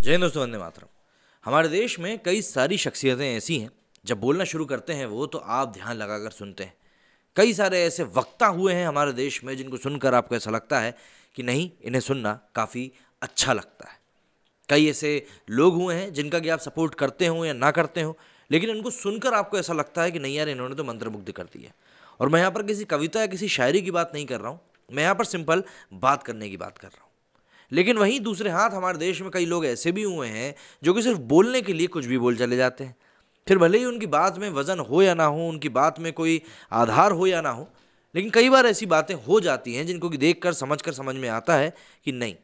जय हिंद दोस्तों, वंदे मातरम। हमारे देश में कई सारी शख्सियतें ऐसी हैं, जब बोलना शुरू करते हैं वो तो आप ध्यान लगाकर सुनते हैं। कई सारे ऐसे वक्ता हुए हैं हमारे देश में जिनको सुनकर आपको ऐसा लगता है कि नहीं, इन्हें सुनना काफ़ी अच्छा लगता है। कई ऐसे लोग हुए हैं जिनका कि आप सपोर्ट करते हो या ना करते हो, लेकिन इनको सुनकर आपको ऐसा लगता है कि नहीं यार, इन्होंने तो मंत्रमुग्ध कर दिया। और मैं यहाँ पर किसी कविता या किसी शायरी की बात नहीं कर रहा हूँ, मैं यहाँ पर सिंपल बात करने की बात कर रहा हूँ। लेकिन वहीं दूसरे हाथ हमारे देश में कई लोग ऐसे भी हुए हैं जो कि सिर्फ बोलने के लिए कुछ भी बोल चले जाते हैं। फिर भले ही उनकी बात में वजन हो या ना हो, उनकी बात में कोई आधार हो या ना हो, लेकिन कई बार ऐसी बातें हो जाती हैं जिनको कि देखकर समझ में आता है कि नहीं,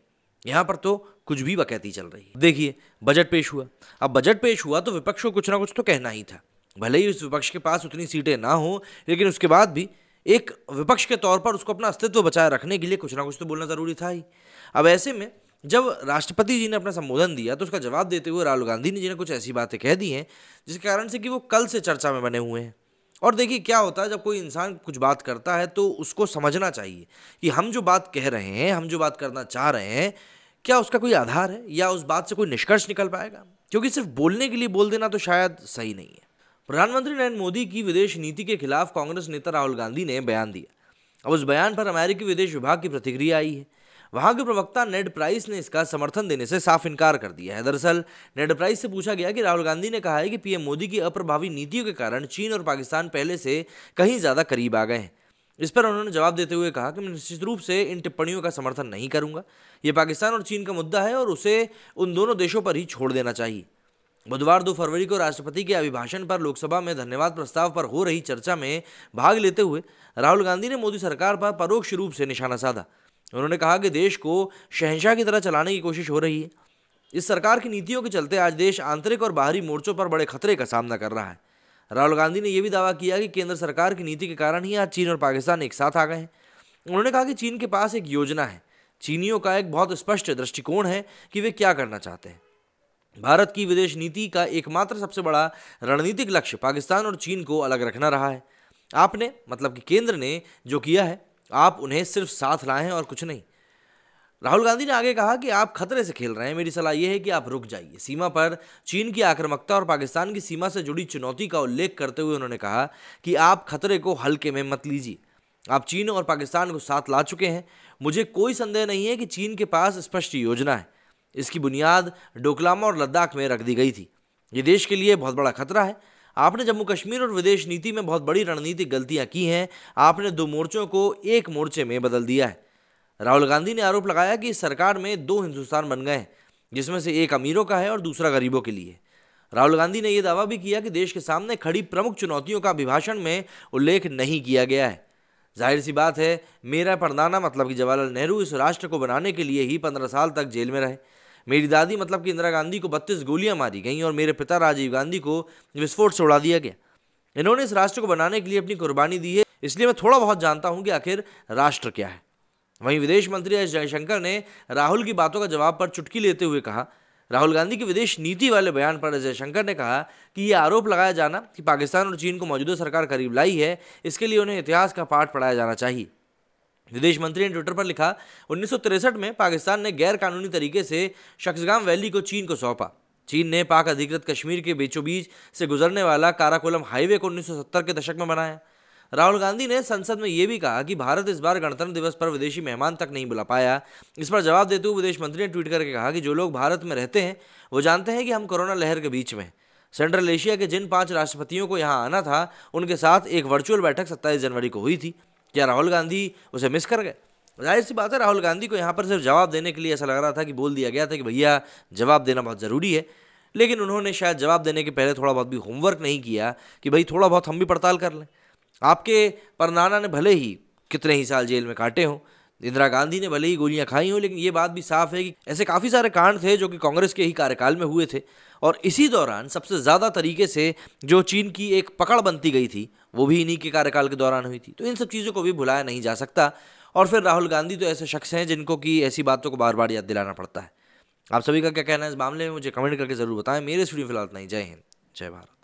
यहाँ पर तो कुछ भी बकैती चल रही है। देखिए, बजट पेश हुआ। अब बजट पेश हुआ तो विपक्ष को कुछ ना कुछ तो कहना ही था। भले ही उस विपक्ष के पास उतनी सीटें ना हो, लेकिन उसके बाद भी एक विपक्ष के तौर पर उसको अपना अस्तित्व बचाए रखने के लिए कुछ ना कुछ तो बोलना जरूरी था ही। अब ऐसे में जब राष्ट्रपति जी ने अपना संबोधन दिया तो उसका जवाब देते हुए राहुल गांधी ने जिन्हें कुछ ऐसी बातें कह दी हैं जिसके कारण से कि वो कल से चर्चा में बने हुए हैं। और देखिए क्या होता है, जब कोई इंसान कुछ बात करता है तो उसको समझना चाहिए कि हम जो बात कह रहे हैं, हम जो बात करना चाह रहे हैं, क्या उसका कोई आधार है या उस बात से कोई निष्कर्ष निकल पाएगा। क्योंकि सिर्फ बोलने के लिए बोल देना तो शायद सही नहीं है। प्रधानमंत्री नरेंद्र मोदी की विदेश नीति के खिलाफ कांग्रेस नेता राहुल गांधी ने बयान दिया। अब उस बयान पर अमेरिकी विदेश विभाग की प्रतिक्रिया आई है। वहां के प्रवक्ता नेड प्राइस ने इसका समर्थन देने से साफ इनकार कर दिया है। दरअसल नेड प्राइस से पूछा गया कि राहुल गांधी ने कहा है कि पीएम मोदी की अप्रभावी नीतियों के कारण चीन और पाकिस्तान पहले से कहीं ज्यादा करीब आ गए हैं। इस पर उन्होंने जवाब देते हुए कहा कि मैं निश्चित रूप से इन टिप्पणियों का समर्थन नहीं करूंगा। ये पाकिस्तान और चीन का मुद्दा है और उसे उन दोनों देशों पर ही छोड़ देना चाहिए। बुधवार 2 फरवरी को राष्ट्रपति के अभिभाषण पर लोकसभा में धन्यवाद प्रस्ताव पर हो रही चर्चा में भाग लेते हुए राहुल गांधी ने मोदी सरकार पर परोक्ष रूप से निशाना साधा। उन्होंने कहा कि देश को शहंशाह की तरह चलाने की कोशिश हो रही है। इस सरकार की नीतियों के चलते आज देश आंतरिक और बाहरी मोर्चों पर बड़े खतरे का सामना कर रहा है। राहुल गांधी ने यह भी दावा किया कि केंद्र सरकार की नीति के कारण ही आज चीन और पाकिस्तान एक साथ आ गए हैं। उन्होंने कहा कि चीन के पास एक योजना है, चीनियों का एक बहुत स्पष्ट दृष्टिकोण है कि वे क्या करना चाहते हैं। भारत की विदेश नीति का एकमात्र सबसे बड़ा रणनीतिक लक्ष्य पाकिस्तान और चीन को अलग रखना रहा है। आपने मतलब कि केंद्र ने जो किया है, आप उन्हें सिर्फ साथ लाए हैं और कुछ नहीं। राहुल गांधी ने आगे कहा कि आप खतरे से खेल रहे हैं। मेरी सलाह यह है कि आप रुक जाइए। सीमा पर चीन की आक्रामकता और पाकिस्तान की सीमा से जुड़ी चुनौती का उल्लेख करते हुए उन्होंने कहा कि आप खतरे को हल्के में मत लीजिए। आप चीन और पाकिस्तान को साथ ला चुके हैं। मुझे कोई संदेह नहीं है कि चीन के पास स्पष्ट योजना है। इसकी बुनियाद डोकलाम और लद्दाख में रख दी गई थी। ये देश के लिए बहुत बड़ा खतरा है। आपने जम्मू कश्मीर और विदेश नीति में बहुत बड़ी रणनीतिक गलतियां की हैं। आपने 2 मोर्चों को एक मोर्चे में बदल दिया है। राहुल गांधी ने आरोप लगाया कि इस सरकार में 2 हिंदुस्तान बन गए हैं, जिसमें से एक अमीरों का है और दूसरा गरीबों के लिए। राहुल गांधी ने यह दावा भी किया कि देश के सामने खड़ी प्रमुख चुनौतियों का अभिभाषण में उल्लेख नहीं किया गया है। जाहिर सी बात है, मेरा परदाना मतलब कि जवाहरलाल नेहरू इस राष्ट्र को बनाने के लिए ही 15 साल तक जेल में रहे। मेरी दादी मतलब कि इंदिरा गांधी को 32 गोलियां मारी गईं और मेरे पिता राजीव गांधी को विस्फोट से उड़ा दिया गया। इन्होंने इस राष्ट्र को बनाने के लिए अपनी कुर्बानी दी है, इसलिए मैं थोड़ा बहुत जानता हूं कि आखिर राष्ट्र क्या है। वहीं विदेश मंत्री एस जयशंकर ने राहुल की बातों का जवाब पर चुटकी लेते हुए कहा। राहुल गांधी की विदेश नीति वाले बयान पर एस जयशंकर ने कहा कि यह आरोप लगाया जाना कि पाकिस्तान और चीन को मौजूदा सरकार करीब लाई है, इसके लिए उन्हें इतिहास का पाठ पढ़ाया जाना चाहिए। विदेश मंत्री ने ट्विटर पर लिखा, 1963 में पाकिस्तान ने गैर कानूनी तरीके से शख्सगाम वैली को चीन को सौंपा। चीन ने पाक अधिकृत कश्मीर के बीचों बीच से गुजरने वाला काराकोलम हाईवे को 1970 के दशक में बनाया। राहुल गांधी ने संसद में यह भी कहा कि भारत इस बार गणतंत्र दिवस पर विदेशी मेहमान तक नहीं बुला पाया। इस पर जवाब देते हुए विदेश मंत्री ने ट्वीट करके कहा कि जो लोग भारत में रहते हैं वो जानते हैं कि हम कोरोना लहर के बीच में। सेंट्रल एशिया के जिन 5 राष्ट्रपतियों को यहाँ आना था, उनके साथ एक वर्चुअल बैठक 27 जनवरी को हुई थी। क्या राहुल गांधी उसे मिस कर गए? जाहिर सी बात है, राहुल गांधी को यहाँ पर सिर्फ जवाब देने के लिए ऐसा लग रहा था कि बोल दिया गया था कि भैया जवाब देना बहुत ज़रूरी है। लेकिन उन्होंने शायद जवाब देने के पहले थोड़ा बहुत भी होमवर्क नहीं किया कि भाई थोड़ा बहुत हम भी पड़ताल कर लें। आपके परनाना ने भले ही कितने ही साल जेल में काटे हों, इंदिरा गांधी ने भले ही गोलियां खाई हों, लेकिन ये बात भी साफ है कि ऐसे काफ़ी सारे कांड थे जो कि कांग्रेस के ही कार्यकाल में हुए थे। और इसी दौरान सबसे ज़्यादा तरीके से जो चीन की एक पकड़ बनती गई थी वो भी इन्हीं के कार्यकाल के दौरान हुई थी। तो इन सब चीज़ों को भी भुलाया नहीं जा सकता। और फिर राहुल गांधी तो ऐसे शख्स हैं जिनको कि ऐसी बातों को बार बार याद दिलाना पड़ता है। आप सभी का क्या कहना है इस मामले में, मुझे कमेंट करके ज़रूर बताएं। मेरे स्टूडियो फिलहाल इतना ही। जय हिंद, जय भारत।